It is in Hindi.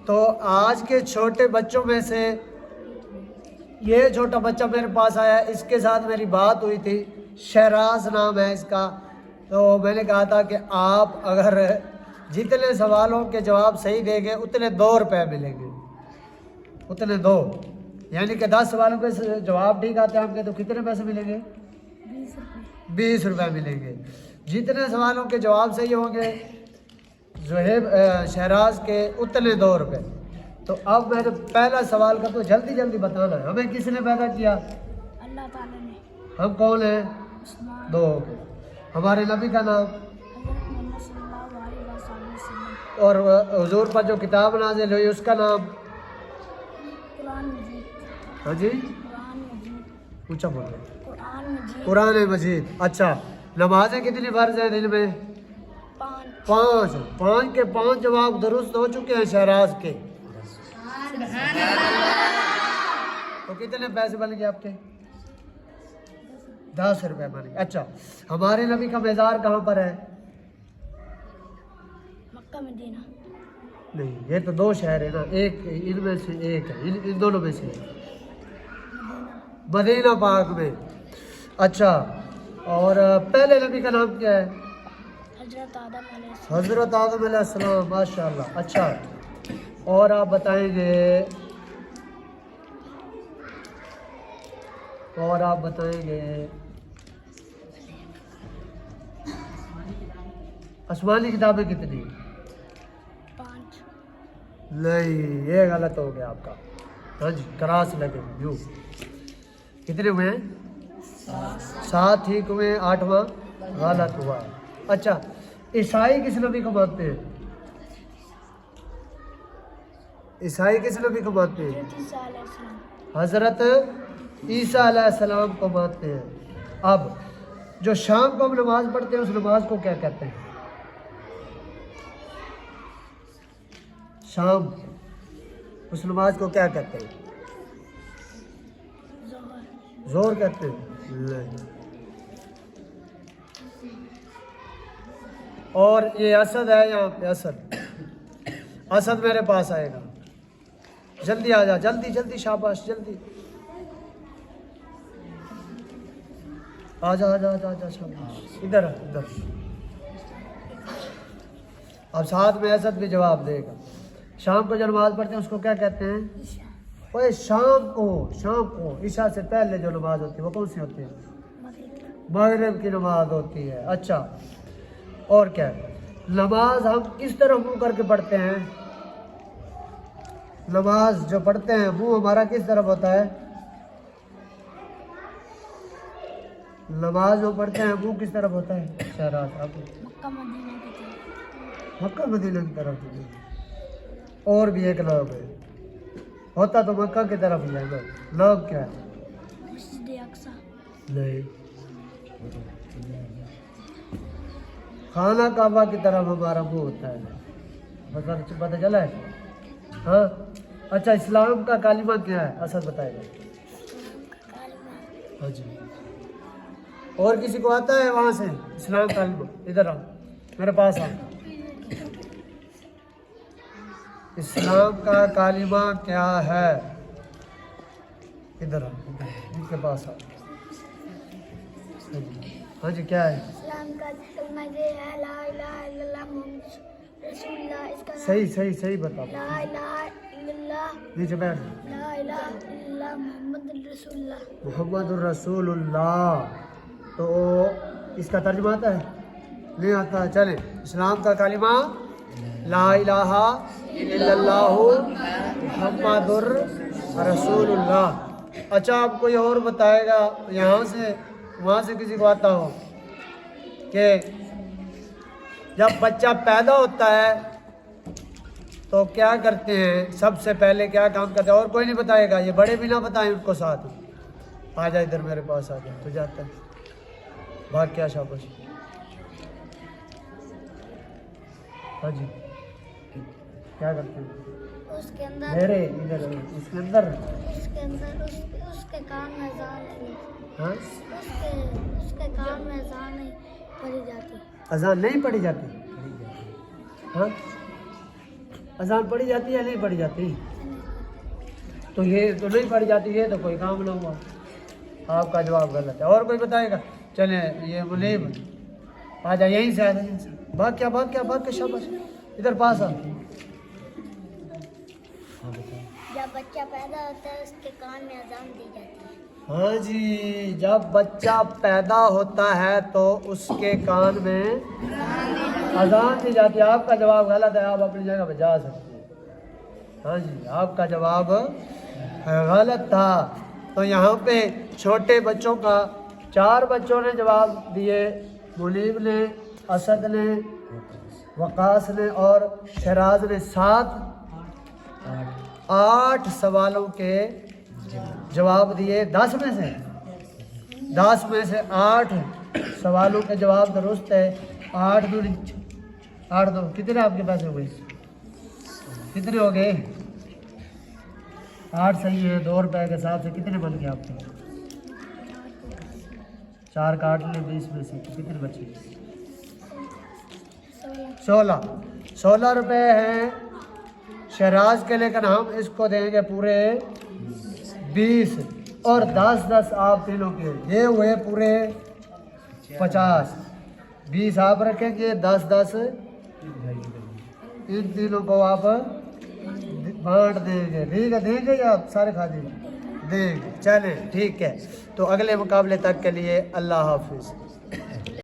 तो आज के छोटे बच्चों में से ये छोटा बच्चा मेरे पास आया, इसके साथ मेरी बात हुई थी, शहराज नाम है इसका। तो मैंने कहा था कि आप अगर जितने सवालों के जवाब सही देंगे उतने 2 रुपये मिलेंगे, उतने 2, यानी कि 10 सवालों के जवाब ठीक आते हैं आपके तो कितने पैसे मिलेंगे? 20 रुपये मिलेंगे। जितने सवालों के जवाब सही होंगे ज़ुहैब शहराज के उतने 2 रुपये। तो अब मैंने पहला सवाल का तो जल्दी जल्दी बताना है। हमें किसने पैदा किया? अल्लाह ताला ने। हम कौन हैं? 2। हमारे नबी का नाम? और हुजूर पर जो किताब नाज़िल हुई उसका नाम? हाँ जी, पूछा बोल रहे। कुरान मजीद। अच्छा, नमाजें कितनी फर्ज हैं दिन में? 5। 5 के 5 जवाब दुरुस्त हो चुके हैं शहराज के। तो कितने पैसे बन गए आपके? 10 रुपये बन गए। अच्छा, हमारे नबी का मज़ार कहाँ पर है? Mecca Medina. नहीं, ये तो 2 शहर है ना, एक इनमें से एक है, इन दोनों में से मदीना पाक में। अच्छा, और पहले नबी का नाम क्या है? हज़रत आदम अलैहिस्सलाम। माशाअल्लाह। अच्छा, और आप बताएंगे, और आप बताएंगे आसमानी किताबें कितनी? 5। नहीं, ये गलत हो गया आपका। हाँ जी, क्रॉस लगे यूँ। कितने हुए हैं? 7 ठीक हुए, 8वां गलत हुआ। अच्छा, ईसाई किस नबी को मानते हैं? ईसाई किस नबी को मानते हैं? हज़रत ईसा अलैहिस्सलाम को मानते हैं। अब जो शाम को हम नमाज पढ़ते हैं उस नमाज को क्या कहते हैं? शाम, उस नमाज को क्या कहते हैं? जोर कहते हैं? नहीं। और ये असद है यहाँ पे, असद। असद मेरे पास आएगा, जल्दी आ जा, जल्दी जल्दी, शाबाश, जल्दी आजा आजा आजा आजा, शाबाश। इधर इधर। अब साथ में असद भी जवाब देगा। शाम को जो नमाज पढ़ते हैं उसको क्या कहते हैं? ओए शाम को ईशा से पहले जो नमाज होती है वो कौन सी होती है? मगरिब की नमाज होती है। अच्छा, और क्या है? नमाज हम किस तरफ मुँह करके पढ़ते हैं? नमाज जो पढ़ते हैं मुँह हमारा किस तरफ होता है? नमाज जो पढ़ते हैं मुँह किस तरफ होता है? शहराज आप? मक्का मदीना की तरफ। और भी एक नाम है, होता तो मक्का की तरफ ही है ना, नाम क्या है? नहीं, खाना काबा की तरफ हमारा मुँह होता है। पता चला है? हाँ। अच्छा, इस्लाम का कालिमा क्या है? असद बताएगा। हाँ जी, और किसी को आता है वहाँ से इस्लाम कालिमा? इधर आओ, मेरे पास आओ। इस्लाम का कालिमा क्या है? इधर आओ, इनके पास आओ। हाँ जी, क्या है? इस्लाम का कलमा ये है, ला इलाहा इल्लल्लाह मुहम्मद रसूलुल्लाह। इसका सही सही सही बताओ। ला इलाहा इल्लल्लाह, नीचे बैठ। ला इलाहा इल्लल्लाह मुहम्मद रसूलुल्लाह। मुहम्मद रसूलुल्लाह। तो इसका तर्जुमा आता है? नहीं आता। चले, इस्लाम का कालिमा ला इलाहा इल्लल्लाहु मुहम्मदुर रसूलुल्लाह। अच्छा, आप कोई और बताएगा यहाँ से वहाँ से किसी को आता हो कि जब बच्चा पैदा होता है तो क्या करते हैं, सबसे पहले क्या काम करते हैं? और कोई नहीं बताएगा, ये बड़े भी ना बताएं उनको साथ। आ जा इधर मेरे पास, आ जा। तो जाता है भाग, क्या शाबाश। हाँ जी, क्या करते हैं? उसके अंदर मेरे इधर उसके अंदर उसके कान में अज़ान नहीं। हाँ, उसके कान में अज़ान नहीं पढ़ी जाती। अजान नहीं पढ़ी जाती? हाँ, अजान पढ़ी जाती है नहीं पढ़ी जाती? तो ये तो नहीं पढ़ी जाती है तो कोई काम ना हुआ। आपका जवाब गलत है। और कोई बताएगा? चले ये मुनीब आ जा, यहीं से आ जाए, भाग क्या शाबाश, इधर पास आ। जब बच्चा पैदा होता है उसके कान में अजान दी जाती है। हाँ जी, जब बच्चा पैदा होता है तो उसके कान में अजान दी जाती है। आपका जवाब गलत है, आप अपनी जगह पे जा सकते हैं। हाँ जी, आपका जवाब गलत था। तो यहाँ पे छोटे बच्चों का 4 बच्चों ने जवाब दिए, मुनीब ने, असद ने, वकास ने और शहराज ने 8 सवालों के जवाब दिए। 10 में से 8 सवालों के जवाब दुरुस्त है। 8 2 कितने आपके पास हो गए? कितने हो गए? 8 सही है। 2 रुपए के हिसाब से कितने बन गए आपके? 4 काट ले 20 में से, कितने बचे? 16 रुपए हैं शहराज के, लेकिन हम इसको देंगे पूरे 20 और 10 आप तीनों के, ये हुए पूरे 50। 20 आप रखेंगे, 10 इन तीनों को आप बांट देंगे। ठीक है, देंगे या आप सारे खा देंगे? देंगे। चलें ठीक है। तो अगले मुकाबले तक के लिए अल्लाह हाफिज़।